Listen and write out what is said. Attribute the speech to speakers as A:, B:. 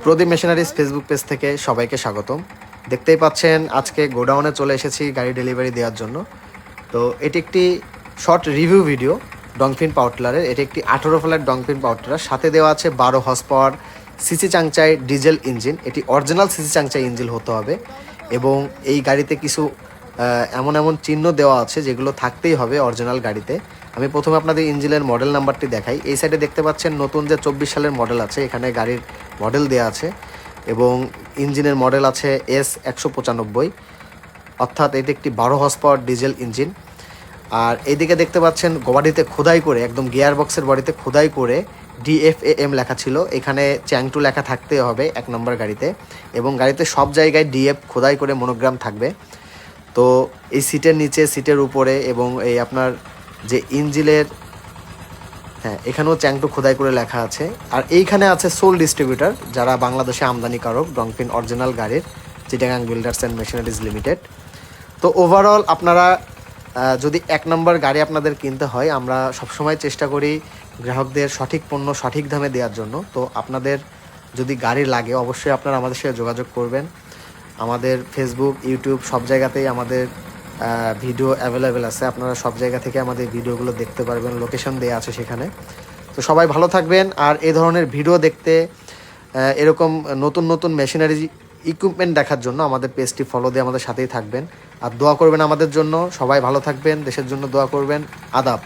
A: প্রদীপ machineries Facebook page থেকে সবাইকে স্বাগতম। দেখতেই পাচ্ছেন আজকে গোডাউনে চলে এসেছি গাড়ি ডেলিভারি দেওয়ার জন্য। তো এটি একটি শর্ট রিভিউ ভিডিও ডংফিন পাওয়ার টিলারের। এটি একটি 18 ফ্ল্যাট ডংফিন পাওয়ার টিলার, সাথে দেওয়া আছে 12 horse power CC চাংচাই diesel engine. এটি অরিজিনাল সিসি চাংচাই ইঞ্জিন হতে হবে এবং এই গাড়িতে কিছু এমন এমন চিহ্ন দেওয়া আছে যেগুলো থাকতেই হবে অরিজিনাল গাড়িতে। আমি প্রথমে আপনাদের ইঞ্জিনের মডেল নাম্বারটি দেখাই। এই সাইডে দেখতে পাচ্ছেন নতুন যে 24 সালের মডেল আছে, এখানে গাড়ির মডেল দেওয়া আছে এবং ইঞ্জিনের মডেল আছে S195, অর্থাৎ এটি একটি 12 হর্স পাওয়ার ডিজেল ইঞ্জিন। আর এইদিকে দেখতে পাচ্ছেন বডিতে খোদাই করে, একদম গিয়ার বক্সের বডিতে খোদাই করে DFAM লেখা ছিল। এখানে চ্যাংটু লেখা থাকতে হবে 1 নম্বর গাড়িতে, এবং গাড়িতে সব জায়গায় DF খোদাই করে মনোগ্রাম থাকবে। তো এই সিটের নিচে, সিটের উপরে এবং এই আপনার যে ইঞ্জিনের, এখানেও চ্যাংটু খোদাই করে লেখা আছে। আর এইখানে আছে সোল ডিস্ট্রিবিউটার, যারা বাংলাদেশে আমদানিকারক ডংফিন অরিজিনাল গাড়ির, Chittagong builders and machineries limited. তো ওভারঅল আপনারা যদি 1 নম্বর গাড়ি আপনাদের কিনতে হয়, আমরা সবসময় চেষ্টা করি গ্রাহকদের সঠিক পণ্য সঠিক দামে দেওয়ার জন্য। তো আপনাদের যদি গাড়ি লাগে অবশ্যই আপনারা আমাদের সাথে যোগাযোগ করবেন। আমাদের ফেসবুক, ইউটিউব সব জায়গাতেই আমাদের ভিডিও অ্যাভেলেবেল আছে, আপনারা সব জায়গা থেকে আমাদের ভিডিওগুলো দেখতে পারবেন, লোকেশন দেওয়া আছে সেখানে। তো সবাই ভালো থাকবেন। আর এই ধরনের ভিডিও দেখতে, এরকম নতুন নতুন মেশিনারি ইকুইপমেন্ট দেখার জন্য আমাদের পেজটি ফলো দিয়ে আমাদের সাথেই থাকবেন। আর দোয়া করবেন আমাদের জন্য। সবাই ভালো থাকবেন, দেশের জন্য দোয়া করবেন। আদাব।